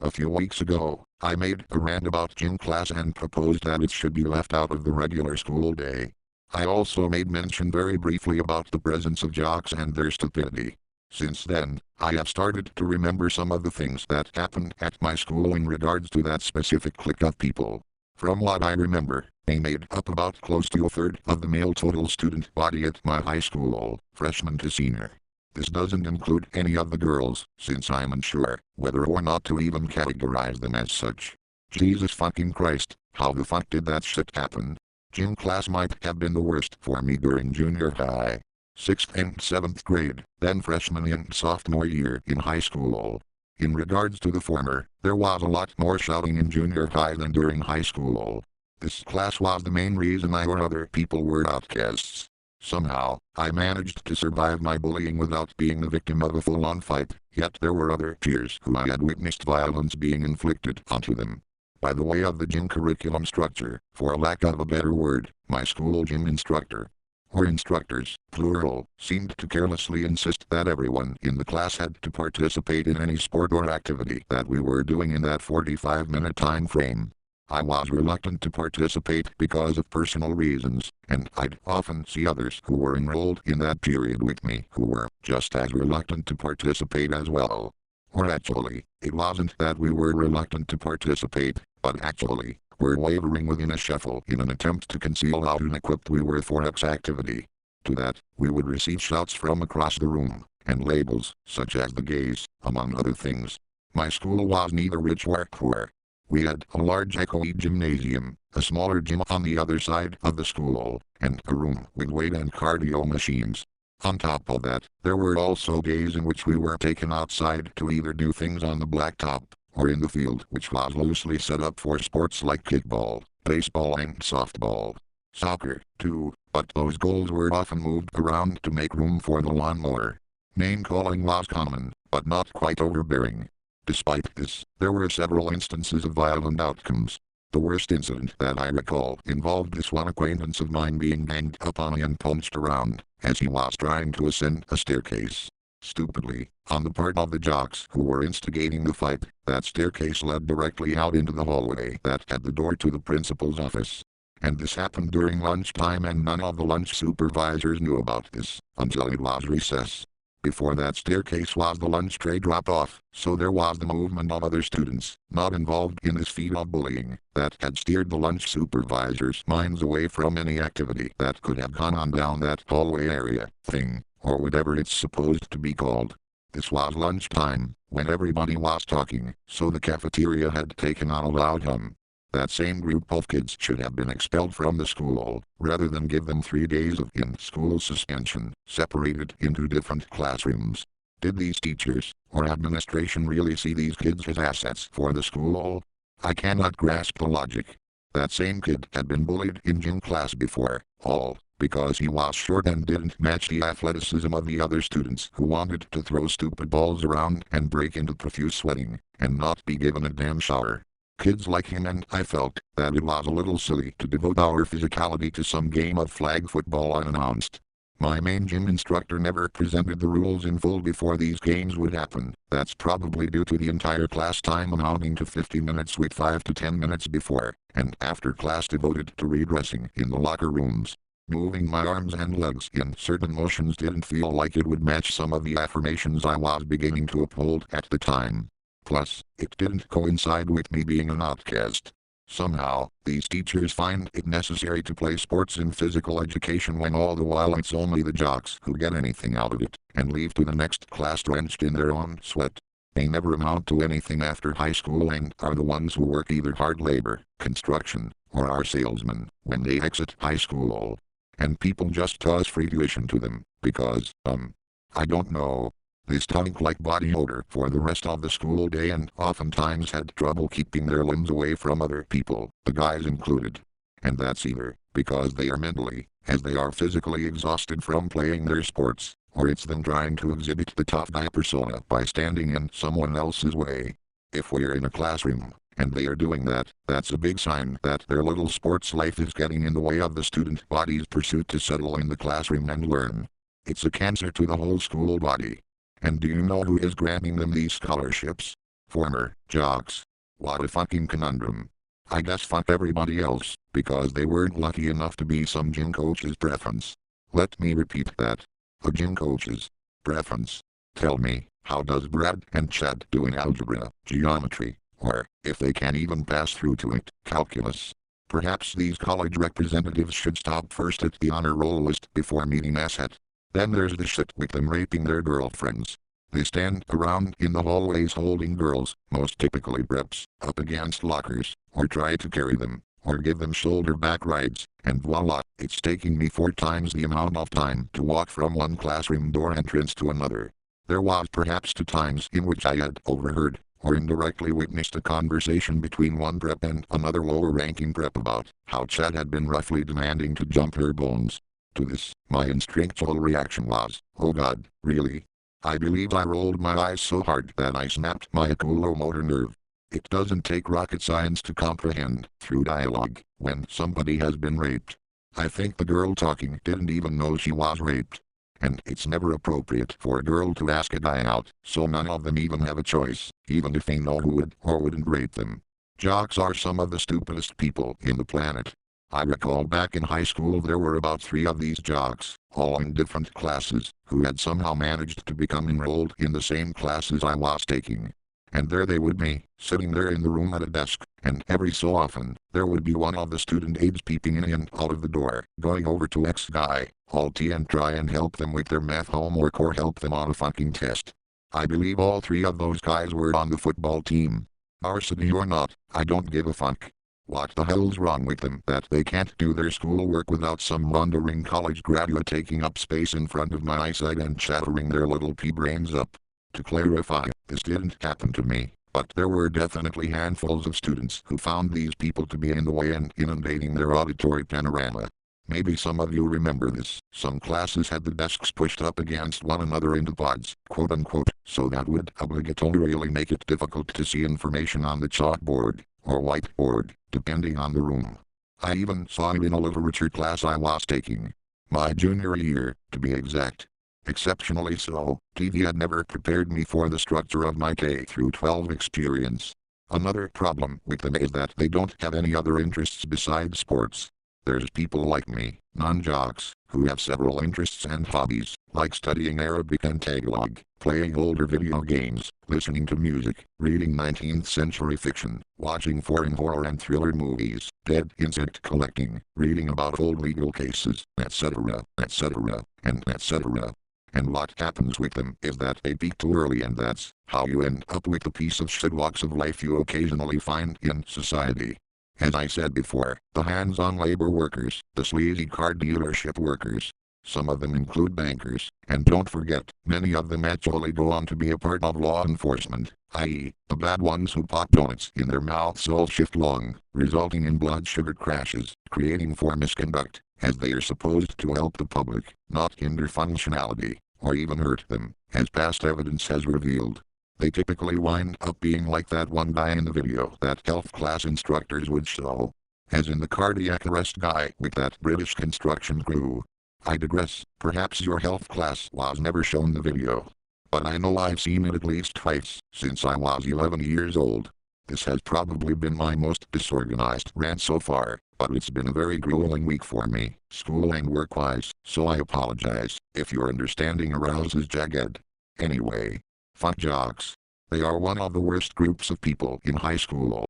A few weeks ago, I made a rant about gym class and proposed that it should be left out of the regular school day. I also made mention very briefly about the presence of jocks and their stupidity. Since then, I have started to remember some of the things that happened at my school in regards to that specific clique of people. From what I remember, they made up about close to a third of the male total student body at my high school, freshman to senior. This doesn't include any of the girls, since I'm unsure whether or not to even categorize them as such. Jesus fucking Christ, how the fuck did that shit happen? Gym class might have been the worst for me during junior high, 6th and 7th grade, then freshman and sophomore year in high school. In regards to the former, there was a lot more shouting in junior high than during high school. This class was the main reason I or other people were outcasts. Somehow, I managed to survive my bullying without being the victim of a full-on fight, yet there were other peers who I had witnessed violence being inflicted onto them. By the way of the gym curriculum structure, for lack of a better word, my school gym instructor, or instructors, plural, seemed to carelessly insist that everyone in the class had to participate in any sport or activity that we were doing in that 45-minute time frame. I was reluctant to participate because of personal reasons, and I'd often see others who were enrolled in that period with me who were just as reluctant to participate as well. Or actually, it wasn't that we were reluctant to participate, but actually, were wavering within a shuffle in an attempt to conceal how unequipped we were for X activity. To that, we would receive shouts from across the room, and labels, such as the gays, among other things. My school was neither rich or poor. We had a large echoey gymnasium, a smaller gym on the other side of the school, and a room with weight and cardio machines. On top of that, there were also days in which we were taken outside to either do things on the blacktop, or in the field which was loosely set up for sports like kickball, baseball and softball. Soccer, too, but those goals were often moved around to make room for the lawnmower. Name-calling was common, but not quite overbearing. Despite this, there were several instances of violent outcomes. The worst incident that I recall involved this one acquaintance of mine being ganged up on and punched around as he was trying to ascend a staircase. Stupidly, on the part of the jocks who were instigating the fight, that staircase led directly out into the hallway that had the door to the principal's office. And this happened during lunchtime, and none of the lunch supervisors knew about this until it was recess. Before that staircase was the lunch tray drop-off, so there was the movement of other students, not involved in this feat of bullying, that had steered the lunch supervisors' minds away from any activity that could have gone on down that hallway area, thing, or whatever it's supposed to be called. This was lunchtime, when everybody was talking, so the cafeteria had taken on a loud hum. That same group of kids should have been expelled from the school, rather than give them 3 days of in-school suspension, separated into different classrooms. Did these teachers, or administration really see these kids as assets for the school? I cannot grasp the logic. That same kid had been bullied in gym class before, all because he was short and didn't match the athleticism of the other students who wanted to throw stupid balls around and break into profuse sweating, and not be given a damn shower. Kids like him, and I felt that it was a little silly to devote our physicality to some game of flag football unannounced. My main gym instructor never presented the rules in full before these games would happen. That's probably due to the entire class time amounting to 50 minutes with 5 to 10 minutes before and after class devoted to redressing in the locker rooms. Moving my arms and legs in certain motions didn't feel like it would match some of the affirmations I was beginning to uphold at the time. Plus, it didn't coincide with me being an outcast. Somehow, these teachers find it necessary to play sports in physical education when all the while it's only the jocks who get anything out of it, and leave to the next class drenched in their own sweat. They never amount to anything after high school and are the ones who work either hard labor, construction, or are salesmen when they exit high school. And people just toss free tuition to them, because, I don't know. They stunk like body odor for the rest of the school day and oftentimes had trouble keeping their limbs away from other people, the guys included. And that's either because they are mentally, as they are physically exhausted from playing their sports, or it's them trying to exhibit the tough guy persona by standing in someone else's way. If we're in a classroom, and they are doing that, that's a big sign that their little sports life is getting in the way of the student body's pursuit to settle in the classroom and learn. It's a cancer to the whole school body. And do you know who is granting them these scholarships? Former jocks. What a fucking conundrum. I guess fuck everybody else, because they weren't lucky enough to be some gym coach's preference. Let me repeat that. A gym coach's preference. Tell me, how does Brad and Chad do in algebra, geometry, or, if they can't even pass through to it, calculus? Perhaps these college representatives should stop first at the honor roll list before meeting asset. Then there's the shit with them raping their girlfriends. They stand around in the hallways holding girls, most typically preps, up against lockers, or try to carry them, or give them shoulder-back rides, and voila, it's taking me 4 times the amount of time to walk from one classroom door entrance to another. There was perhaps 2 times in which I had overheard, or indirectly witnessed a conversation between one prep and another lower-ranking prep about how Chad had been roughly demanding to jump her bones. To this, my instinctual reaction was, oh god, really? I believe I rolled my eyes so hard that I snapped my oculomotor nerve. It doesn't take rocket science to comprehend, through dialogue, when somebody has been raped. I think the girl talking didn't even know she was raped. And it's never appropriate for a girl to ask a guy out, so none of them even have a choice, even if they know who would or wouldn't rape them. Jocks are some of the stupidest people in the planet. I recall back in high school there were about 3 of these jocks, all in different classes, who had somehow managed to become enrolled in the same classes I was taking. And there they would be, sitting there in the room at a desk, and every so often, there would be one of the student aides peeping in and out of the door, going over to X guy, all tea and try and help them with their math homework or help them on a fucking test. I believe all 3 of those guys were on the football team. Varsity or not, I don't give a fuck. What the hell's wrong with them that they can't do their schoolwork without some wandering college graduate taking up space in front of my eyesight and chattering their little pea brains up? To clarify, this didn't happen to me, but there were definitely handfuls of students who found these people to be in the way and inundating their auditory panorama. Maybe some of you remember this. Some classes had the desks pushed up against one another into pods, quote unquote, so that would obligatorily make it difficult to see information on the chalkboard, or whiteboard, depending on the room. I even saw it in a literature class I was taking. My junior year, to be exact. Exceptionally so, TV had never prepared me for the structure of my K-12 experience. Another problem with them is that they don't have any other interests besides sports. There's people like me, non-jocks, who have several interests and hobbies, like studying Arabic and Tagalog, playing older video games, listening to music, reading 19th century fiction, watching foreign horror and thriller movies, dead insect collecting, reading about old legal cases, etc., etc., and etc. And what happens with them is that they peak too early, and that's how you end up with the piece of shit walks of life you occasionally find in society. As I said before, the hands-on labor workers, the sleazy car dealership workers. Some of them include bankers, and don't forget, many of them actually go on to be a part of law enforcement, i.e., the bad ones who pop donuts in their mouths all shift long, resulting in blood sugar crashes, creating for misconduct, as they are supposed to help the public, not hinder functionality, or even hurt them, as past evidence has revealed. They typically wind up being like that one guy in the video that health class instructors would show. As in the cardiac arrest guy with that British construction crew. I digress, perhaps your health class was never shown the video. But I know I've seen it at least twice, since I was 11 years old. This has probably been my most disorganized rant so far, but it's been a very grueling week for me, school and work-wise, so I apologize if your understanding arouses jagged. Anyway. Fuck jocks. They are one of the worst groups of people in high school.